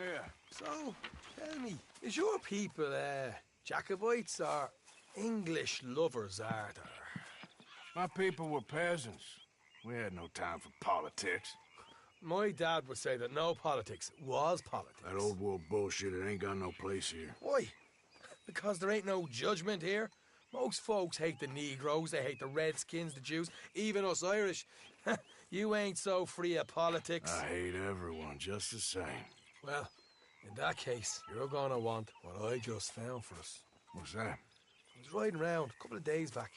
Yeah. So, tell me, is your people, Jacobites or English lovers, Arthur? My people were peasants. We had no time for politics. My dad would say that no politics was politics. That old world bullshit, it ain't got no place here. Why? Because there ain't no judgment here. Most folks hate the Negroes, they hate the Redskins, the Jews, even us Irish. You ain't so free of politics. I hate everyone just the same. Well, in that case, you're gonna want what I just found for us. What's that? I was riding around a couple of days back.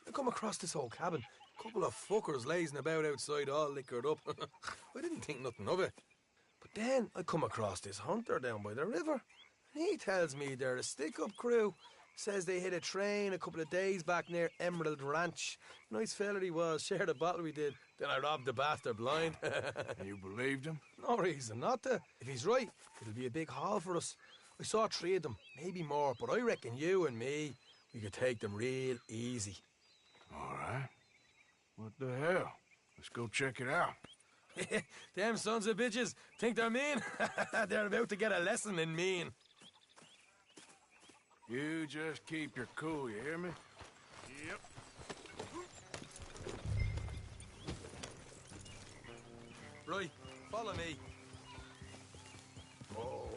I come across this old cabin. A couple of fuckers lazing about outside all liquored up. I didn't think nothing of it. But then I come across this hunter down by the river. And he tells me they're a stick-up crew. Says they hit a train a couple of days back near Emerald Ranch. Nice fella he was, shared a bottle we did. Then I robbed the bastard blind. You believed him? No reason not to. If he's right, it'll be a big haul for us. I saw 3 of them, maybe more, but I reckon you and me, we could take them real easy. All right. What the hell? Let's go check it out. Them sons of bitches think they're mean. They're about to get a lesson in mean. You just keep your cool, you hear me? Yep. Right, follow me. Oh.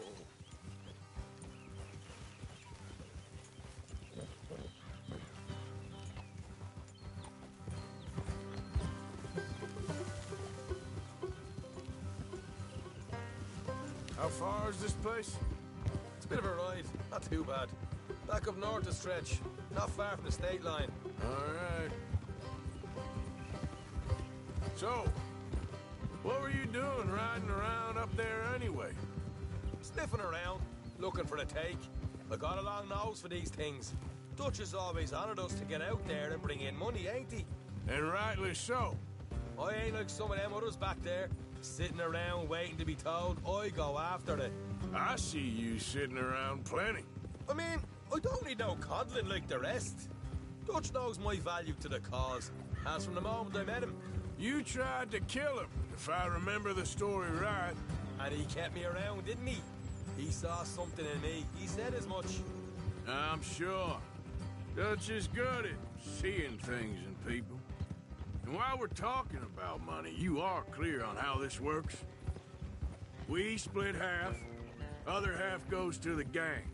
How far is this place? It's a bit of a ride, not too bad. Back up north a stretch, not far from the state line. All right. So, what were you doing riding around up there anyway? Sniffing around, looking for a take. I got a long nose for these things. Dutch has always honoured us to get out there and bring in money, ain't he? And rightly so. I ain't like some of them others back there, sitting around waiting to be told. I go after it. I see you sitting around plenty. I mean, I don't need no coddling like the rest. Dutch knows my value to the cause, as from the moment I met him. You tried to kill him, if I remember the story right. And he kept me around, didn't he? He saw something in me. He said as much. I'm sure. Dutch is good at seeing things in people. And while we're talking about money, you are clear on how this works? We split half, other half goes to the gang.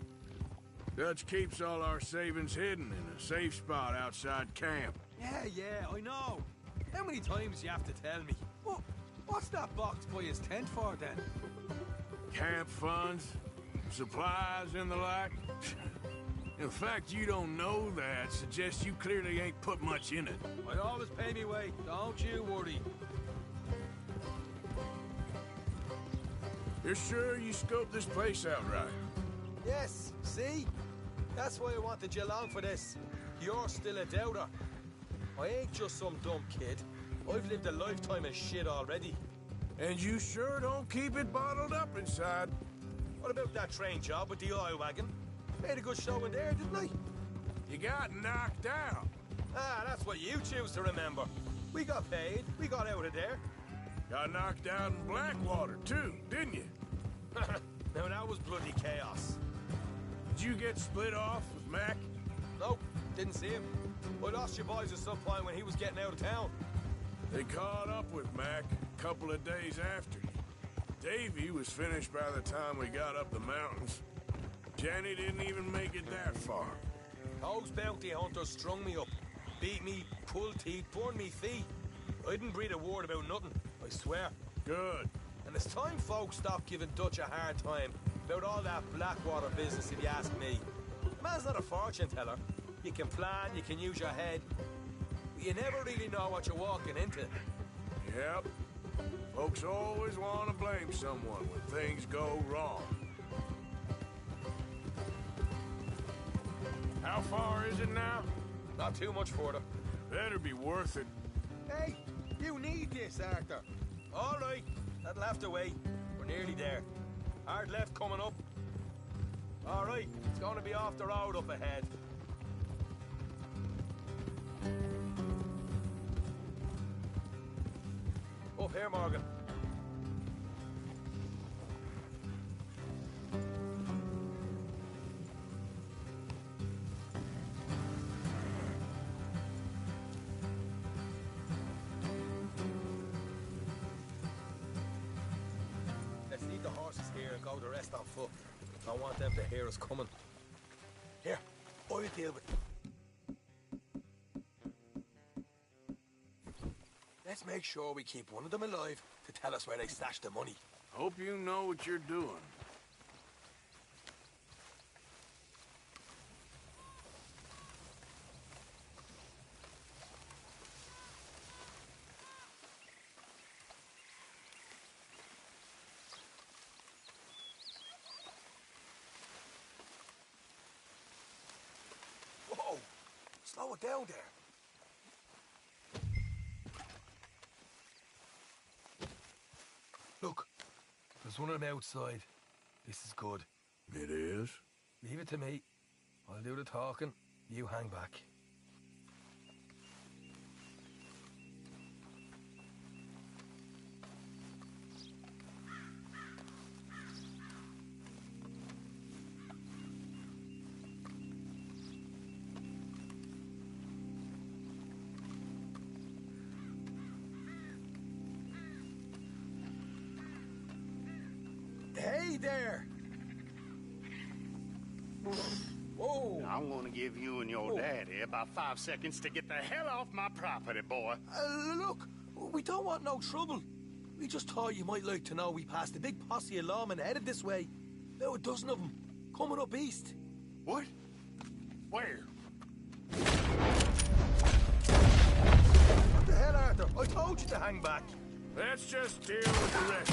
Dutch keeps all our savings hidden in a safe spot outside camp. Yeah, I know. How many times you have to tell me? What's that box by his tent for, then? Camp funds, supplies, and the like. The fact you don't know that suggests you clearly ain't put much in it. I always pay me way, don't you worry. You're sure you scoped this place out right? Yes, see? That's why I wanted you along for this. You're still a doubter. I ain't just some dumb kid. I've lived a lifetime of shit already. And you sure don't keep it bottled up inside. What about that train job with the oil wagon? Made a good show in there, didn't I? You got knocked out. Ah, that's what you choose to remember. We got paid. We got out of there. Got knocked out in Blackwater, too, didn't you? Now, that was bloody chaos. Did you get split off with Mac? Nope, didn't see him. I lost your boys at some point when he was getting out of town. They caught up with Mac a couple of days after. Davy was finished by the time we got up the mountains. Jenny didn't even make it that far. Those bounty hunters strung me up. Beat me, pulled teeth, burned me feet. I didn't breathe a word about nothing, I swear. Good. And it's time folks stopped giving Dutch a hard time about all that Blackwater business, if you ask me. The man's not a fortune teller. You can plan, you can use your head. But you never really know what you're walking into. Yep. Folks always want to blame someone when things go wrong. How far is it now? Not too much further. Better be worth it. Hey, you need this, Arthur. All right, that'll have to wait. We're nearly there. Hard left coming up. All right, it's going to be off the road up ahead. Up here, Morgan. follow the rest on foot. Don't want them to hear us coming. Here, I'll deal with it. Let's make sure we keep one of them alive to tell us where they stashed the money. Hope you know what you're doing. Whoa! Slow it down there. Look, there's one of them outside. This is good. It is? Leave it to me. I'll do the talking. You hang back. Hey there! Whoa! I'm gonna give you and your daddy about 5 seconds to get the hell off my property, boy. Look, we don't want no trouble. We just thought you might like to know we passed a big posse of lawmen headed this way. About a dozen of them, coming up east. What? Where? What the hell, Arthur? I told you to hang back. Let's just deal with the rest.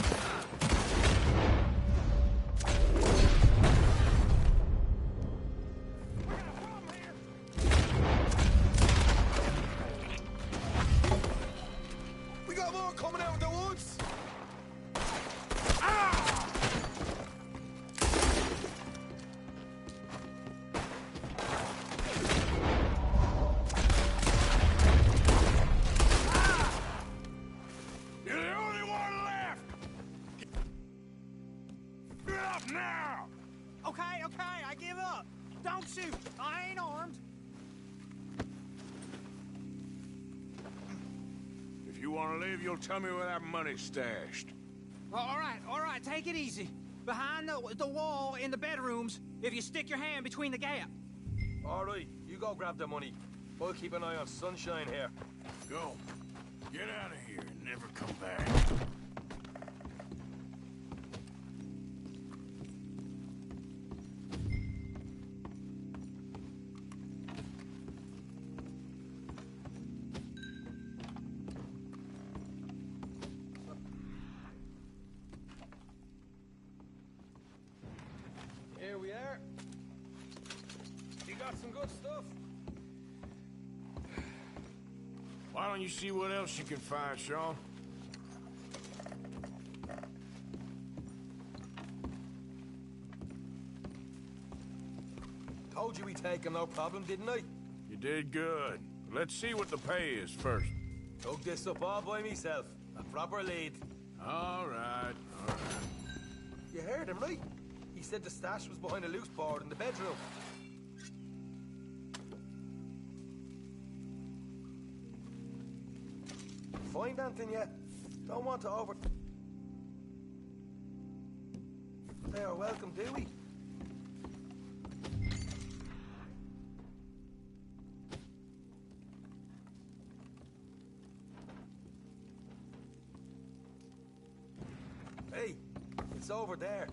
We got more coming out of the woods. You're the only one left! Get up now! Okay, I give up. Don't shoot. I ain't armed. If you want to leave, you'll tell me where that money's stashed. All right, take it easy. Behind the wall in the bedrooms, if you stick your hand between the gap. All right, you go grab the money. I'll keep an eye on Sunshine here. Go. Get out of here and never come back. Here we are. You got some good stuff. Why don't you see what else you can find, Sean? Told you we'd take him, no problem, didn't I? You did good. Let's see what the pay is first. Took this up all by myself. A proper lead. All right. You heard him, right? He said the stash was behind a loose board in the bedroom. Find anything yet? Don't want to over... They are welcome, do we? Hey, it's over there.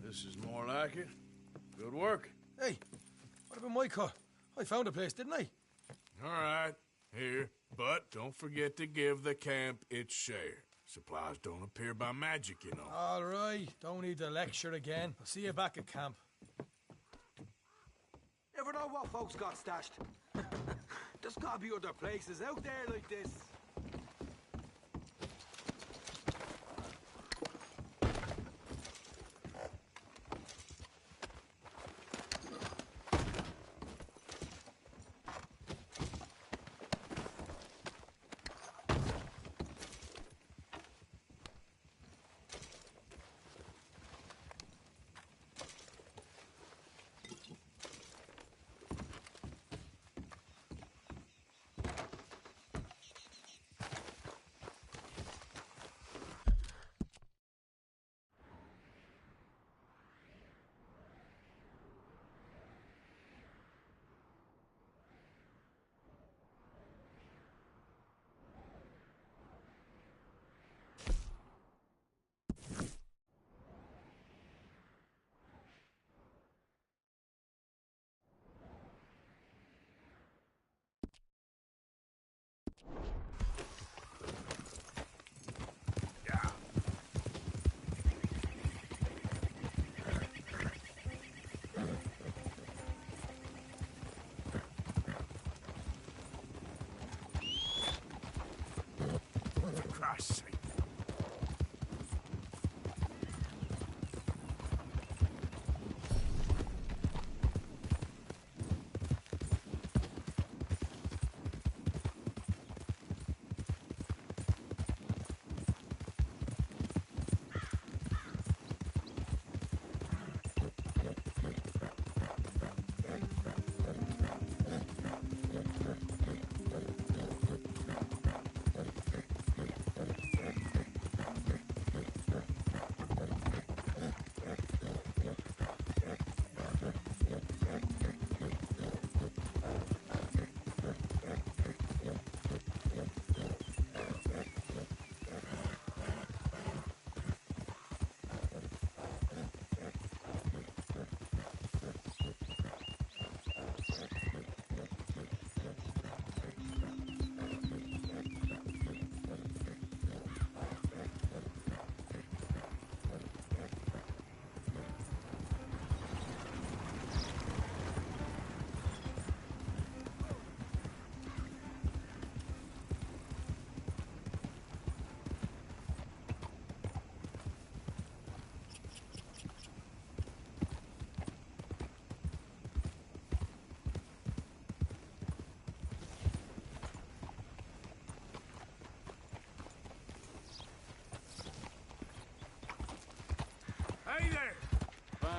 This is more like it. Good work. Hey, what about my car? I found a place, didn't I? All right. Here. But don't forget to give the camp its share. Supplies don't appear by magic, you know. All right, don't need to lecture again. I'll see you back at camp. Never know what folks got stashed. There's gotta be other places out there like this.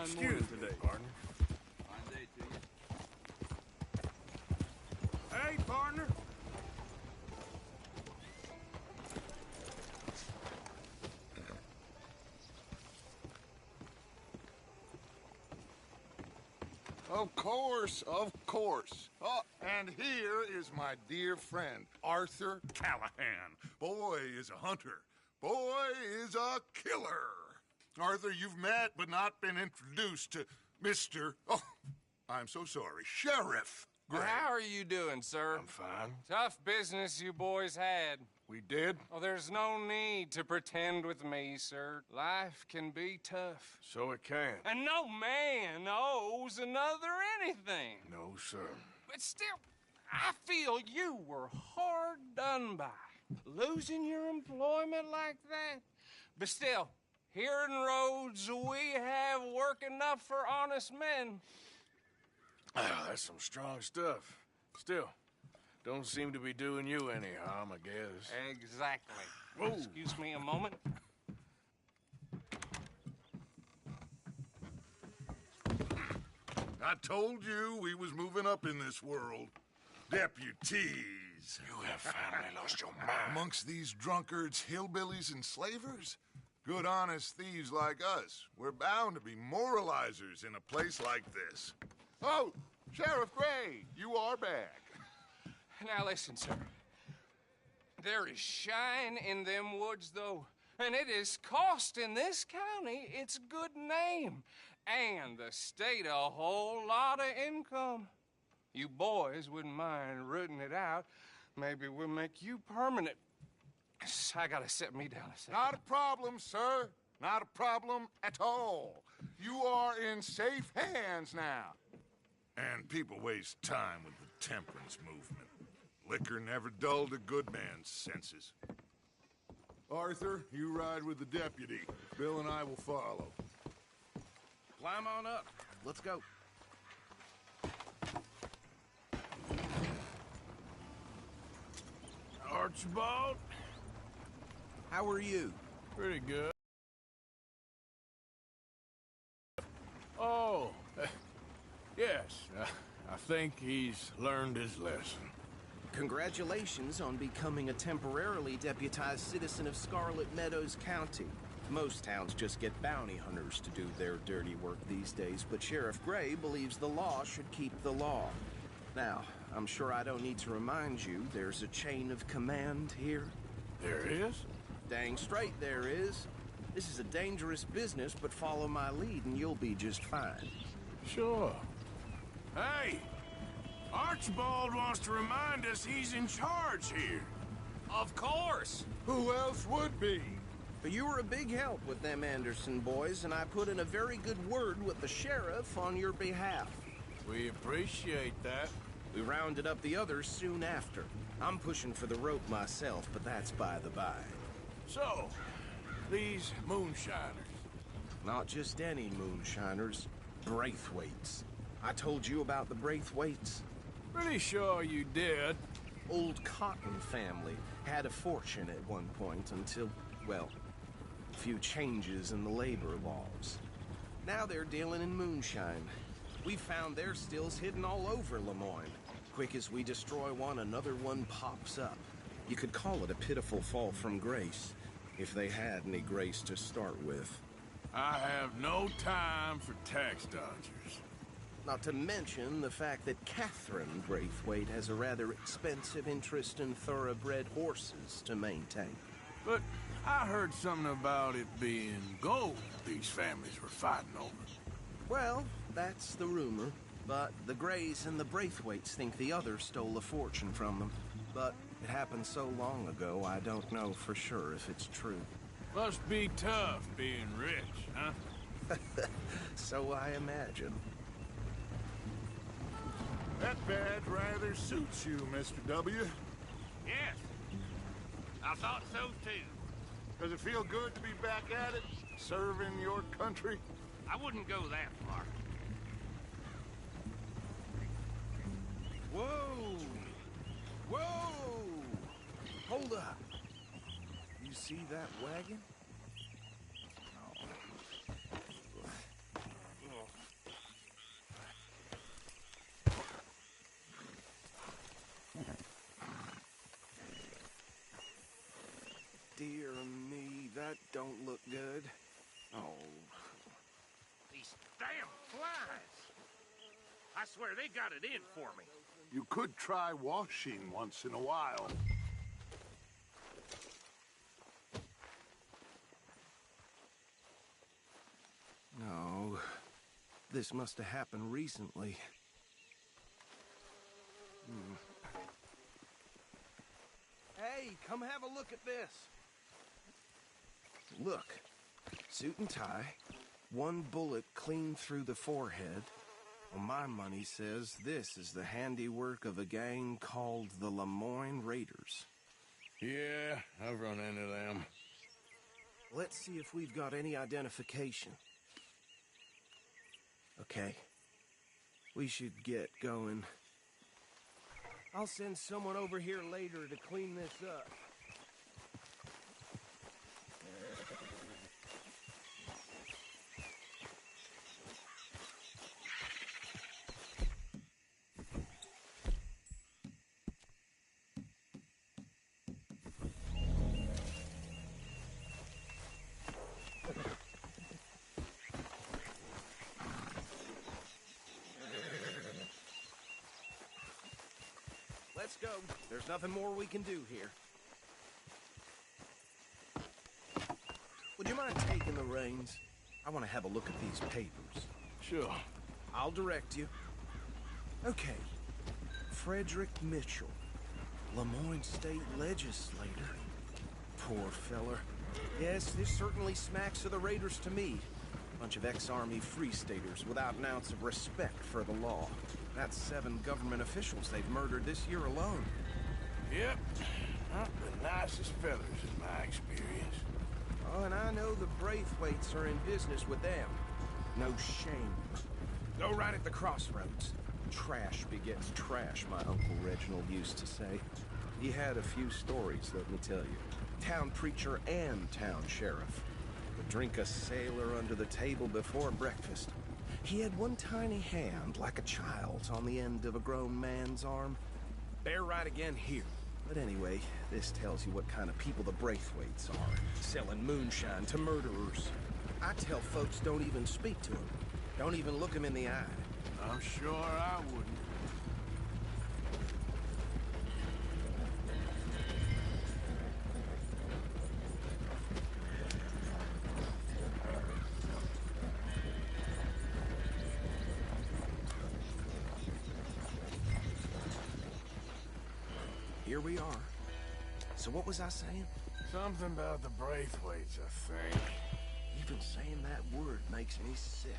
Excuse me, today. partner. Fine day to you. Hey, partner. Of course, of course. Oh, and here is my dear friend, Arthur Callahan. Boy is a hunter. Boy is a killer. Arthur, you've met but not been introduced to Mr. Oh, I'm so sorry, Sheriff Gray. How are you doing, sir? I'm fine. Tough business you boys had. We did? Oh, there's no need to pretend with me, sir. Life can be tough. So it can. And no man owes another anything. No, sir. But still, I feel you were hard done by. Losing your employment like that. But still, here in Rhodes, we have work enough for honest men. Ah, that's some strong stuff. Still, don't seem to be doing you any harm, I guess. Exactly. Whoa. Excuse me a moment. I told you we was moving up in this world. Deputies. You have finally lost your mind. Amongst these drunkards, hillbillies, and slavers? Good honest thieves like us. We're bound to be moralizers in a place like this. Oh, Sheriff Gray, you are back. Now listen, sir. There is shine in them woods, though, and it is costing this county its good name and the state a whole lot of income. You boys wouldn't mind rooting it out. Maybe we'll make you permanent. I gotta sit me down a second. Not a problem, sir. Not a problem at all. You are in safe hands now. And people waste time with the temperance movement. Liquor never dulled a good man's senses. Arthur, you ride with the deputy. Bill and I will follow. Climb on up. Let's go. Archibald? How are you? Pretty good. Oh, yes. I think he's learned his lesson. Congratulations on becoming a temporarily deputized citizen of Scarlet Meadows County. Most towns just get bounty hunters to do their dirty work these days, but Sheriff Gray believes the law should keep the law. Now, I'm sure I don't need to remind you there's a chain of command here. There is? Dang straight there is. This is a dangerous business, but follow my lead and you'll be just fine. Sure. Hey! Archibald wants to remind us he's in charge here. Of course. Who else would be? But you were a big help with them Anderson boys, and I put in a very good word with the sheriff on your behalf. We appreciate that. We rounded up the others soon after. I'm pushing for the rope myself, but that's by the by. So, these moonshiners. Not just any moonshiners, Braithwaites. I told you about the Braithwaites. Pretty sure you did. Old Cotton family had a fortune at one point until, well, a few changes in the labor laws. Now they're dealing in moonshine. We found their stills hidden all over Lemoyne. Quick as we destroy one, another one pops up. You could call it a pitiful fall from grace, if they had any grace to start with. I have no time for tax dodgers. Not to mention the fact that Catherine Braithwaite has a rather expensive interest in thoroughbred horses to maintain. But I heard something about it being gold these families were fighting over. Well, that's the rumor. But the Grays and the Braithwaites think the other stole a fortune from them. But it happened so long ago, I don't know for sure if it's true. Must be tough being rich, huh? So I imagine. That badge rather suits you, Mr. W. Yes. I thought so, too. Does it feel good to be back at it, serving your country? I wouldn't go that far. Whoa! Whoa! Hold up. You see that wagon? dear me, that don't look good. Oh. These damn flies! I swear they got it in for me. You could try washing once in a while. No. This must have happened recently. Hey, come have a look at this. Look. Suit and tie. One bullet clean through the forehead. Well, my money says this is the handiwork of a gang called the Lemoyne Raiders. Yeah, I've run into them. Let's see if we've got any identification. Okay. We should get going. I'll send someone over here later to clean this up. Let's go. There's nothing more we can do here. Would you mind taking the reins? I want to have a look at these papers. Sure. I'll direct you. Okay. Frederick Mitchell, Lemoyne State Legislator. Poor feller. Yes, this certainly smacks of the Raiders to me. Bunch of ex-Army Free Staters without an ounce of respect for the law. That's 7 government officials they've murdered this year alone. Yep. Not the nicest fellas in my experience. Oh, and I know the Braithwaites are in business with them. No shame. Go right at the crossroads. Trash begets trash, my Uncle Reginald used to say. He had a few stories, let me tell you. Town preacher and town sheriff. Would drink a sailor under the table before breakfast. He had one tiny hand, like a child's, on the end of a grown man's arm. Bear right again here. But anyway, this tells you what kind of people the Braithwaites are, selling moonshine to murderers. I tell folks don't even speak to them. Don't even look them in the eye. I'm sure I wouldn't. Here we are. So what was I saying? Something about the Braithwaites, I think. Even saying that word makes me sick.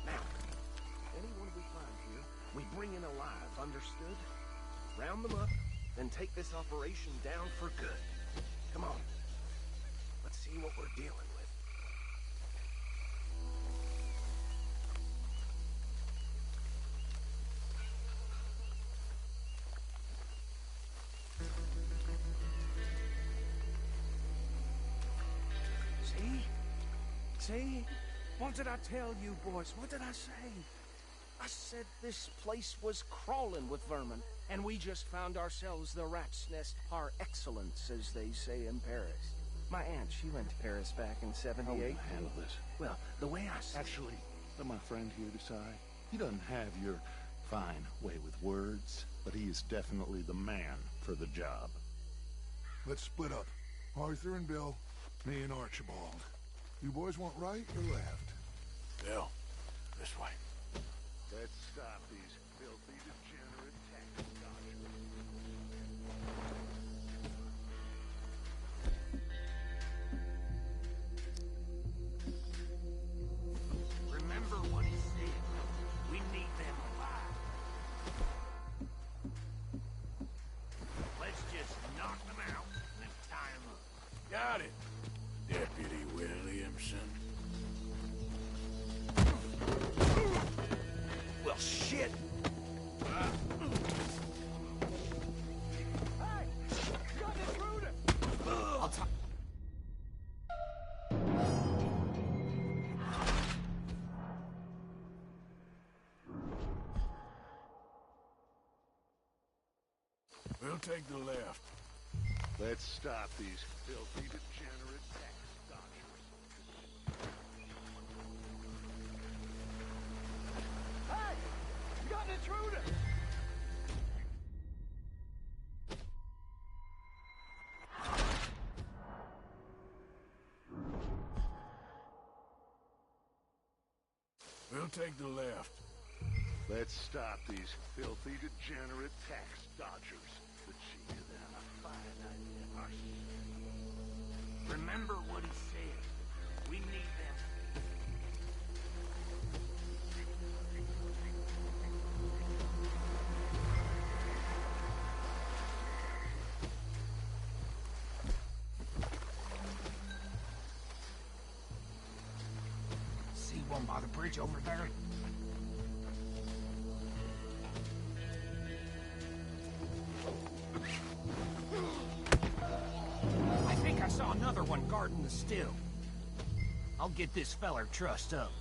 Now, anyone we find here, we bring in alive, understood? Round them up, then take this operation down for good. Come on. Let's see what we're dealing with. See? What did I tell you, boys? What did I say? I said this place was crawling with vermin, and we just found ourselves the rat's nest par excellence, as they say in Paris. My aunt, she went to Paris back in '78. How will you handle this? Well, the way I see Actually, let my friend here decide. He doesn't have your fine way with words, but he is definitely the man for the job. Let's split up. Arthur and Bill, me and Archibald. You boys want right or left? Bill, this way. Let's stop these filthy, degenerate tax dodgers. Remember what he said. We need them alive. Let's just knock them out and tie them up. Got it, Deputy Williamson. Well, shit! We'll take the left. Let's stop these filthy, degenerate tax dodgers. Hey! You got an intruder! We'll take the left. Let's stop these filthy, degenerate tax dodgers. The cheated and a fine idea. Remember what he said. We need them. See one by the bridge over there? I think I saw another one guarding the still. I'll get this feller trussed up.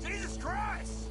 Jesus Christ!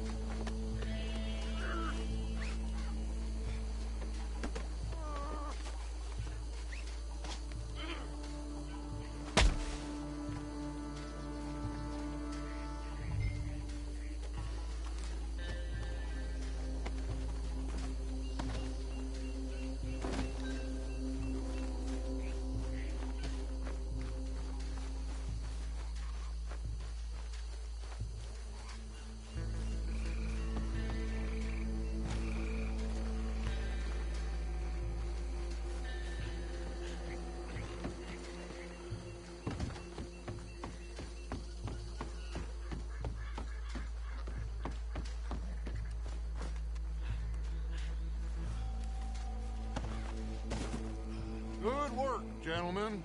Good work, gentlemen.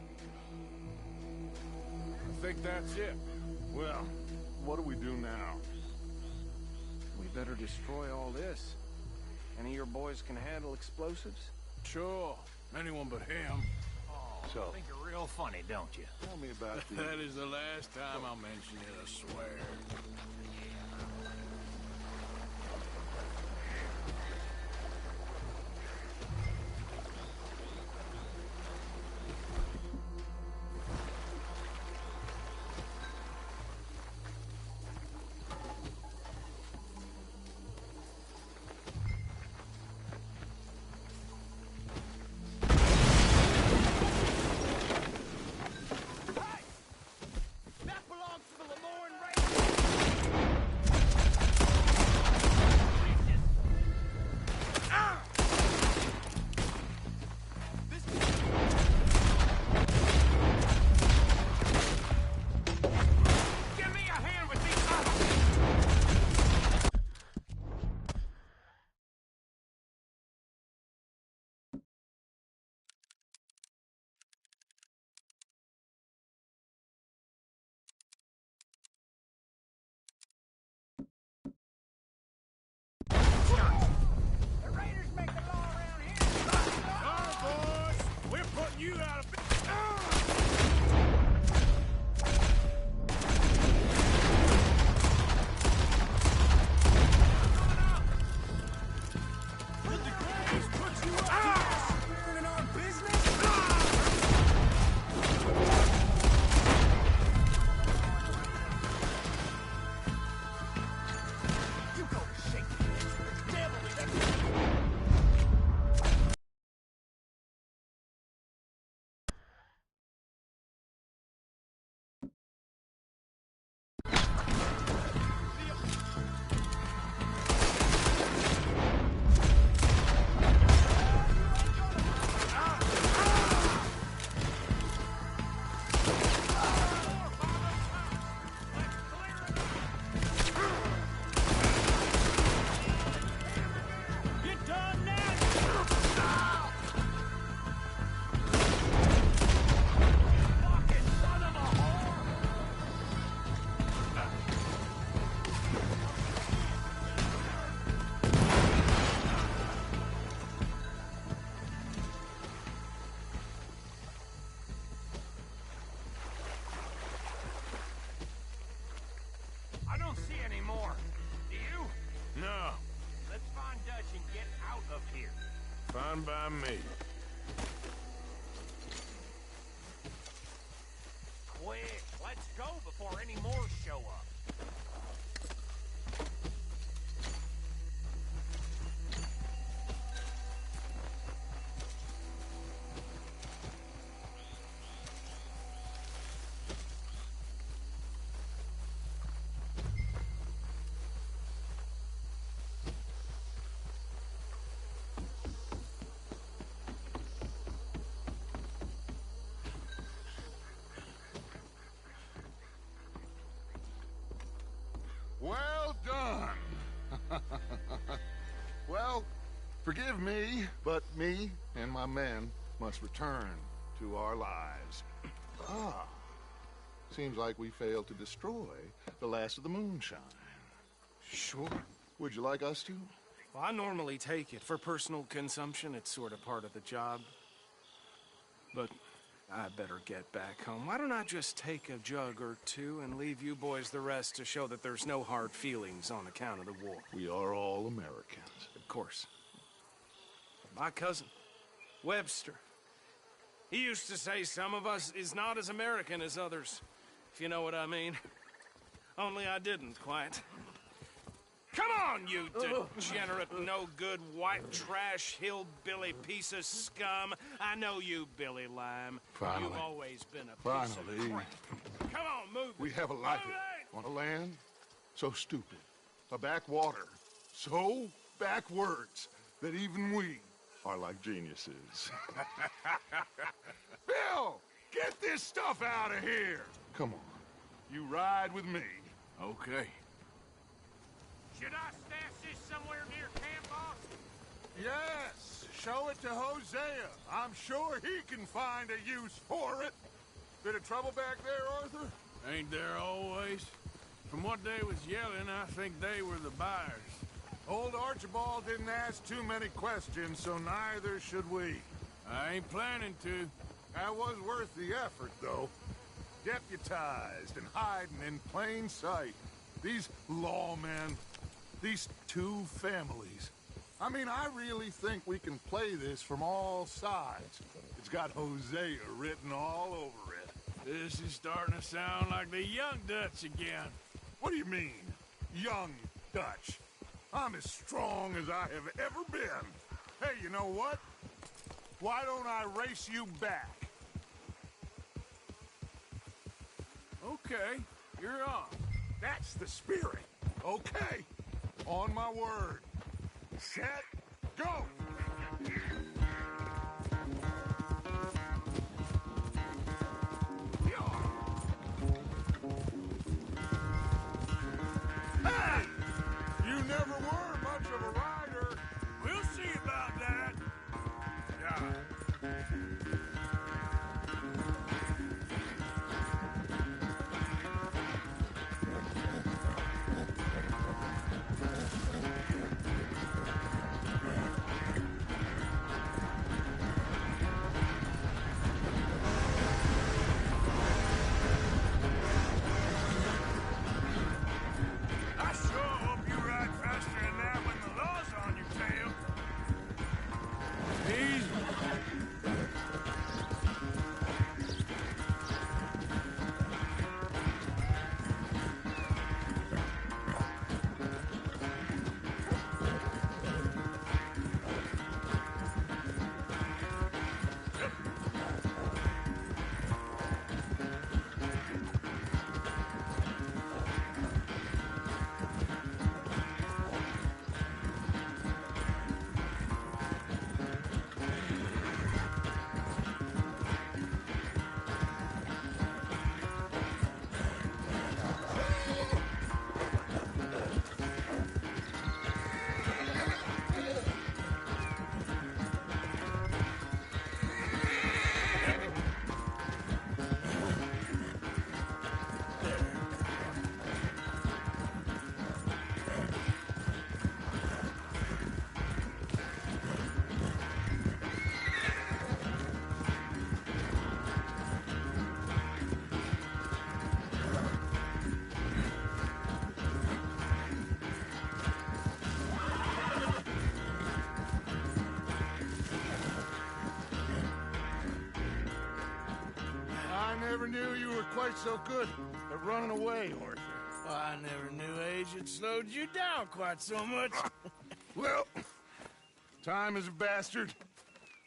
I think that's it. Well, what do we do now? We better destroy all this. Any of your boys can handle explosives? Sure. Anyone but him. So, Think you're real funny, don't you? tell me about the... That is the last time I'll mention it, I swear. That belongs to the Lemoyne Raiders! Fine by me. Quick, let's go before any more show up. Well done. Well, forgive me, but me and my men must return to our lives. Ah, seems like we failed to destroy the last of the moonshine. Sure. Would you like us to? Well, I normally take it for personal consumption. It's sort of part of the job. But I better get back home. Why don't I just take a jug or two and leave you boys the rest to show that there's no hard feelings on account of the war? We are all Americans. Of course. My cousin, Webster, he used to say some of us is not as American as others, if you know what I mean. Only I didn't quite. Come on, you degenerate, no-good, white trash, hillbilly piece of scum. I know you, Billy Lime. Finally. You've always been a piece of crap. Come on, move it. We have a life Move it! on a land so stupid, a backwater so backwards that even we are like geniuses. Bill, get this stuff out of here. Come on, you ride with me. Okay. Should I stash this somewhere near camp, boss? Yes, show it to Hosea. I'm sure he can find a use for it. Bit of trouble back there, Arthur? Ain't there always? From what they was yelling, I think they were the buyers. Old Archibald didn't ask too many questions, so neither should we. I ain't planning to. That was worth the effort, though. Deputized and hiding in plain sight. These lawmen, these two families. I mean, I really think we can play this from all sides. It's got Hosea written all over it. This is starting to sound like the Young Dutch again. What do you mean, young Dutch? I'm as strong as I have ever been. Hey, you know what? Why don't I race you back? Okay, you're on. That's the spirit. Okay, on my word. Set, go! Hey! You never were much of a rider. We'll see about that. Yeah. never knew you were quite so good at running away, Arthur. I never knew age had slowed you down quite so much. Well, time is a bastard.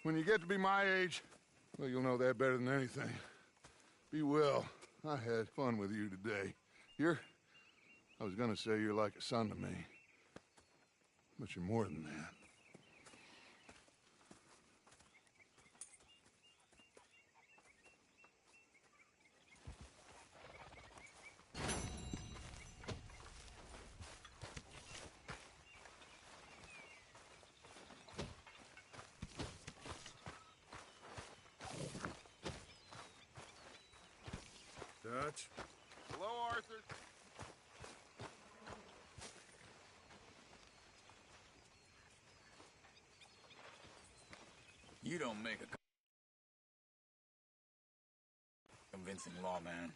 When you get to be my age, well, you'll know that better than anything. Be well. I had fun with you today. I was gonna say you're like a son to me. But you're more than that. Dutch? Hello, Arthur. You don't make a convincing lawman.